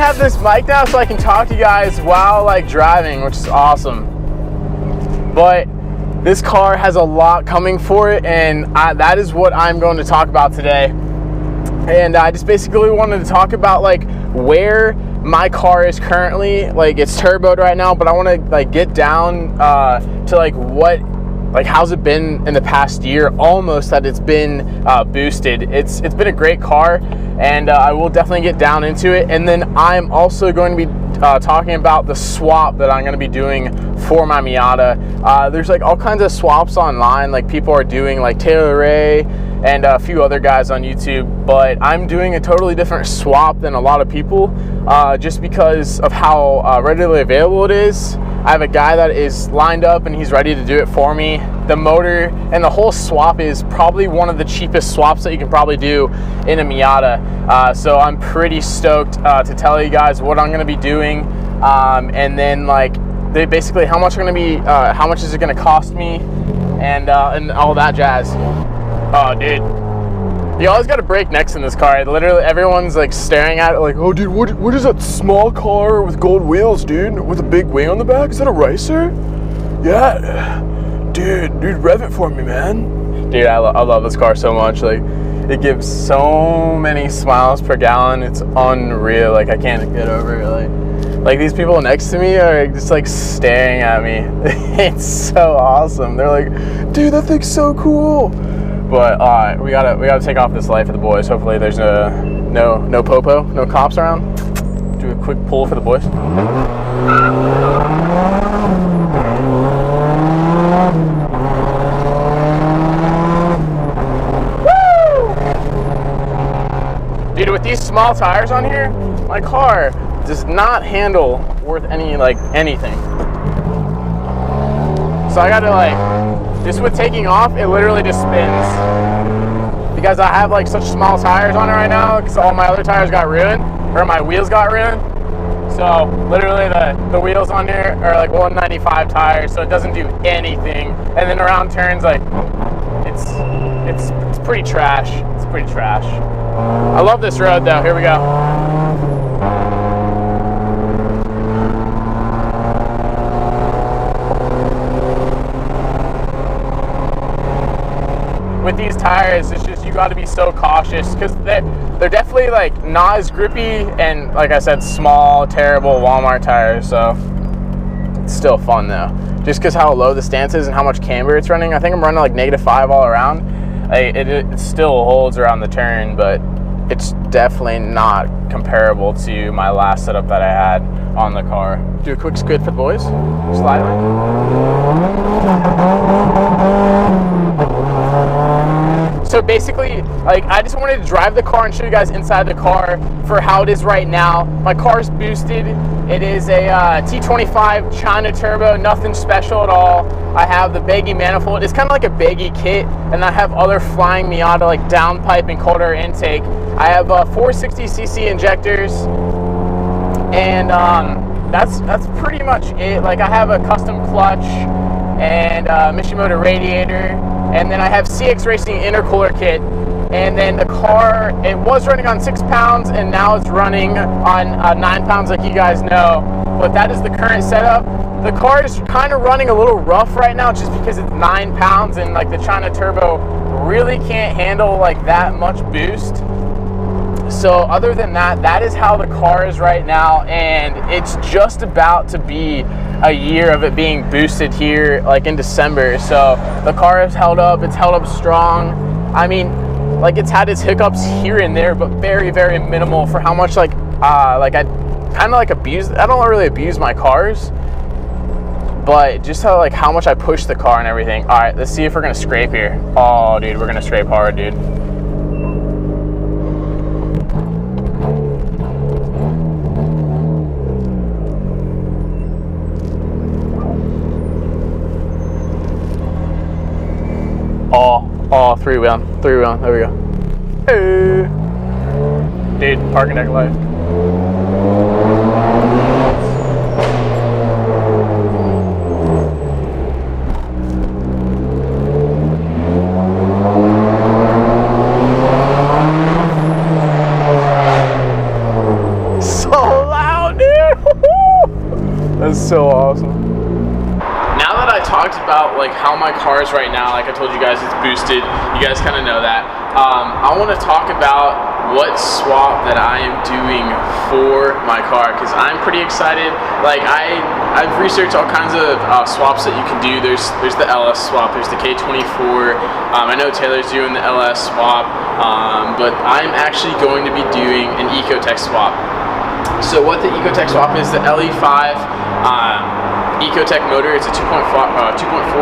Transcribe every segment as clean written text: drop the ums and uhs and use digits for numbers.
have this mic now so I can talk to you guys while like driving, which is awesome. But this car has a lot coming for it, and that is what I'm going to talk about today. And I just basically wanted to talk about like where my car is currently. Like, it's turboed right now, but I want to like get down to like what, like how's it been in the past year almost that it's been boosted. It's been a great car, and I will definitely get down into it. And then I'm also going to be talking about the swap that I'm going to be doing for my Miata. There's like all kinds of swaps online, like people are doing, like Taylor Ray and a few other guys on YouTube, but I'm doing a totally different swap than a lot of people, just because of how readily available it is. I have a guy that is lined up and he's ready to do it for me. The motor and the whole swap is probably one of the cheapest swaps that you can probably do in a Miata. So I'm pretty stoked to tell you guys what I'm going to be doing, and then like basically how much is it going to cost me, and all that jazz. Oh, dude. You always got to break necks in this car. Literally, everyone's like staring at it like, oh, dude, what is that small car with gold wheels, dude? With a big wing on the back? Is that a racer? Yeah. Dude, rev it for me, man. Dude, I love this car so much. Like, it gives so many smiles per gallon. It's unreal. Like, I can't get over it. Like these people next to me are just like staring at me. It's so awesome. They're like, dude, that thing's so cool. But we gotta take off this light for the boys. Hopefully there's no popo, no cops around. Do a quick pull for the boys. Woo! Dude, with these small tires on here, my car does not handle worth anything. So I gotta just with taking off, it literally just spins. Because I have like such small tires on it right now, because all my other tires got ruined, or my wheels got ruined. So literally the wheels on here are like 195 tires, so it doesn't do anything. And then around turns, like it's pretty trash. It's pretty trash. I love this road though. Here we go. With these tires, it's just, you got to be so cautious, because they're definitely like not as grippy, and like I said, small, terrible Walmart tires. So it's still fun though, just because how low the stance is and how much camber it's running. I think I'm running like -5 all around. It still holds around the turn, but it's definitely not comparable to my last setup that I had on the car. Do a quick squid for the boys. Slide So basically, like, I just wanted to drive the car and show you guys inside the car for how it is right now. My car's boosted. It is a T25 China turbo, nothing special at all. I have the baggy manifold. It's kind of like a baggy kit, and I have other flying Miata like downpipe and cold air intake. I have 460cc injectors, and that's pretty much it. Like, I have a custom clutch and Mishimoto radiator, and then I have CX Racing intercooler kit. And then the car, it was running on 6 pounds, and now it's running on 9 pounds, like you guys know. But that is the current setup. The car is kind of running a little rough right now, just because it's 9 pounds, and like the China turbo really can't handle like that much boost. So other than that, that is how the car is right now, and it's just about to be a year of it being boosted here, like in December. So the car has held up. It's held up strong. I mean, like, it's had its hiccups here and there, but very, very minimal for how much I kind of like abuse. I don't really abuse my cars, but just how much I push the car and everything. All right, let's see if we're gonna scrape here. Oh, dude, we're gonna scrape hard, dude. Oh, three-wheel, there we go. Hey. Dude, parking deck light. So loud. That's so awesome. Now that I talked about like how my car is right now, like I told you guys it's boosted, you guys kind of know that. I want to talk about what swap that I am doing for my car, because I'm pretty excited. Like I've researched all kinds of swaps that you can do. There's the LS swap, there's the K24. I know Taylor's doing the LS swap, but I'm actually going to be doing an Ecotech swap. So what the Ecotech swap is, the LE5 Ecotech motor. It's a 2.4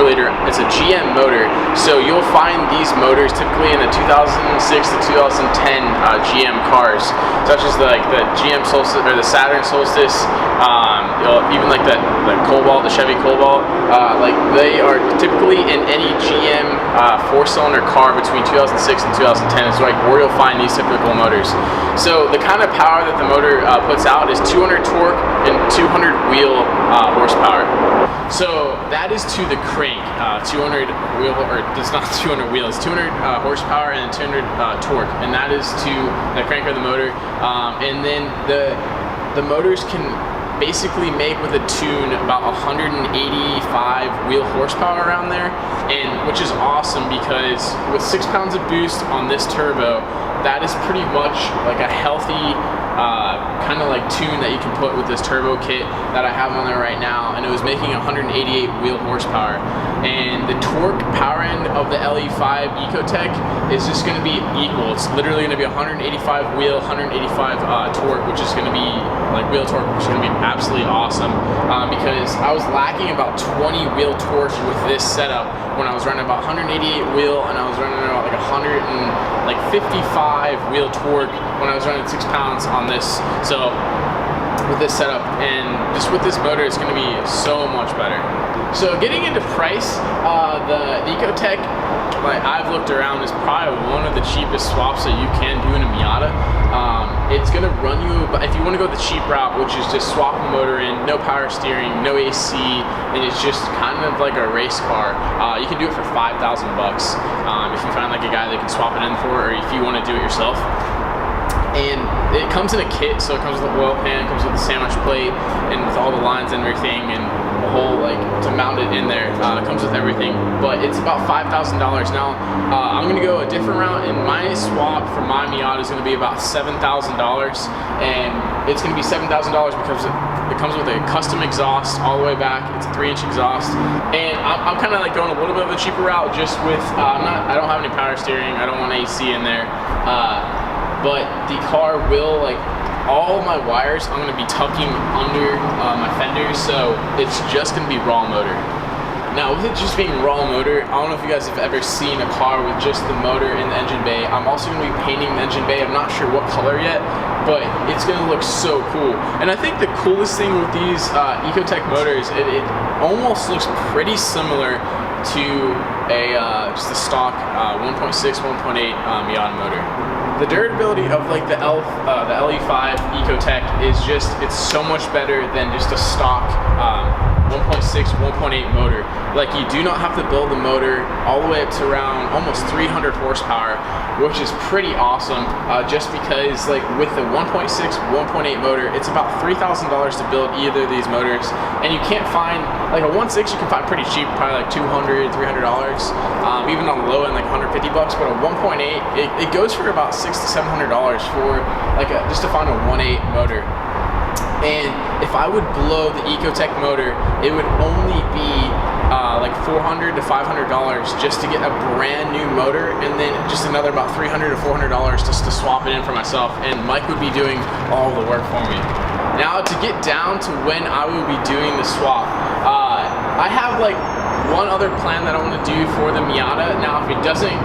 liter. It's a GM motor. So you'll find these motors typically in the 2006 to 2010 GM cars, such as the GM Solstice or the Saturn Solstice. Even like the Cobalt, the Chevy Cobalt. Like they are typically in any GM 4-cylinder car between 2006 and 2010 is like where you'll find these typical motors. So the kind of power that the motor puts out is 200 torque and 200 wheel horsepower. So that is to the crank, 200 wheel, or it's not 200 wheels, 200 horsepower and 200 torque, and that is to the crank of the motor. And then the motors can basically make with a tune about 185 wheel horsepower around there, and which is awesome because with 6 pounds of boost on this turbo, that is pretty much like a healthy kind of like tune that you can put with this turbo kit that I have on there right now, and it was making 188 wheel horsepower. And the torque power end of the LE5 Ecotech is just going to be equal. It's literally going to be 185 wheel, 185 torque, which is going to be like wheel torque, which is going to be absolutely awesome, because I was lacking about 20 wheel torque with this setup when I was running about 188 wheel, and I was running about like 155 wheel torque when I was running 6 pounds on this. So with this setup and just with this motor, it's going to be so much better. So getting into price, the Ecotech, like I've looked around, is probably one of the cheapest swaps that you can do in a Miata. It's going to run you, if you want to go the cheap route, which is just swap the motor in, no power steering, no AC, and it's just kind of like a race car. You can do it for $5,000 if you find like a guy that can swap it in for, or if you want to do it yourself. And it comes in a kit, so it comes with the oil pan, it comes with the sandwich plate, and with all the lines and everything, and the whole, like, to mount it in there, it comes with everything. But it's about $5,000. Now, I'm going to go a different route, and my swap for my Miata is going to be about $7,000, and it's going to be $7,000 because it comes with a custom exhaust all the way back. It's a 3-inch exhaust, and I'm kind of like going a little bit of a cheaper route, just with, I don't have any power steering, I don't want AC in there. But the car will, like, all my wires I'm going to be tucking under my fenders, so it's just going to be raw motor. Now, with it just being raw motor, I don't know if you guys have ever seen a car with just the motor in the engine bay. I'm also going to be painting the engine bay. I'm not sure what color yet, but it's going to look so cool. And I think the coolest thing with these Ecotech motors, it almost looks pretty similar to just a stock 1.6, 1.8 Miata motor. The durability of like the LE5 Ecotech is just, it's so much better than just a stock 1.6, 1.8 motor. Like, you do not have to build the motor all the way up to around almost 300 horsepower, which is pretty awesome, just because like with the 1.6, 1.8 motor, it's about $3,000 to build either of these motors, and you can't find, like a 1.6 you can find pretty cheap, probably like $200, $300, even on the low end like 150 bucks, but a 1.8, it goes for about $600 to $700 for like just to find a 1.8 motor. And if I would blow the Ecotech motor, it would only be like $400 to $500 just to get a brand new motor, and then just another about $300 to $400 just to swap it in for myself, and Mike would be doing all the work for me. Now, to get down to when I will be doing the swap, I have like one other plan that I want to do for the Miata. Now, if it doesn't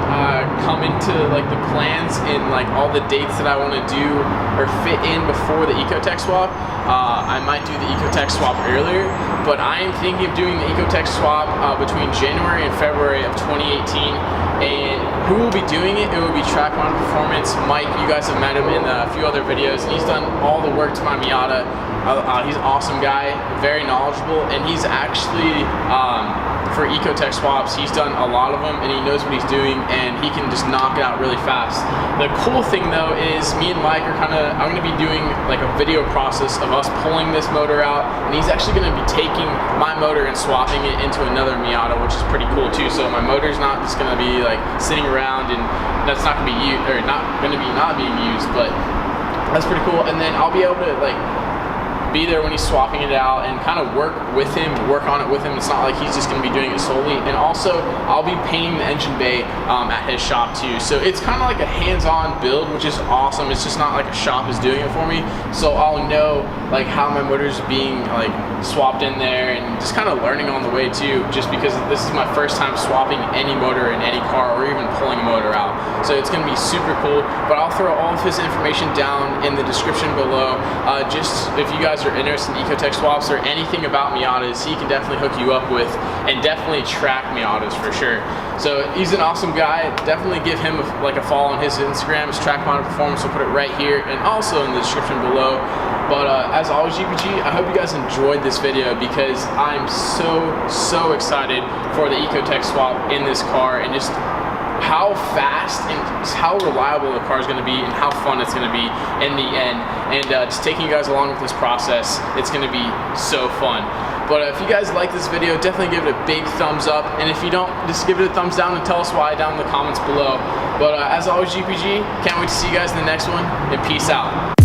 come into like the plans in like all the dates that I want to do or fit in before the Ecotech swap, I might do the Ecotech swap earlier, but I am thinking of doing the Ecotech swap between January and February of 2018. And who will be doing it? It will be TrackMindedPerformance. Mike, you guys have met him in a few other videos, and he's done all the work to my Miata. He's an awesome guy, very knowledgeable, and he's actually, for Ecotech swaps, he's done a lot of them, and he knows what he's doing, and he can just knock it out really fast. The cool thing though is me and Mike are I'm gonna be doing like a video process of us pulling this motor out, and he's actually gonna be taking my motor and swapping it into another Miata, which is pretty cool too. So my motor's not just gonna be like sitting around, and that's not gonna be used, or not being used, but that's pretty cool. And then I'll be able to like be there when he's swapping it out and kind of work on it with him. It's not like he's just going to be doing it solely. And also, I'll be painting the engine bay at his shop too. So it's kind of like a hands-on build, which is awesome. It's just not like a shop is doing it for me. So I'll know like how my motor's being like swapped in there, and just kind of learning on the way too, just because this is my first time swapping any motor in any car, or even pulling a motor out. So it's going to be super cool. But I'll throw all of his information down in the description below. Just if you guys are interested in Ecotech swaps or anything about Miatas, he can definitely hook you up with, and definitely track Miatas for sure. So he's an awesome guy. Definitely give him a follow on his Instagram. It's TrackMindedPerformance. We'll put it right here and also in the description below. But as always, GPG, I hope you guys enjoyed this video, because I'm so excited for the Ecotech swap in this car, and just how fast and how reliable the car is going to be, and how fun it's going to be in the end. And just taking you guys along with this process, it's going to be so fun. But if you guys like this video, definitely give it a big thumbs up. And if you don't, just give it a thumbs down and tell us why down in the comments below. But as always, GPG, can't wait to see you guys in the next one, and peace out.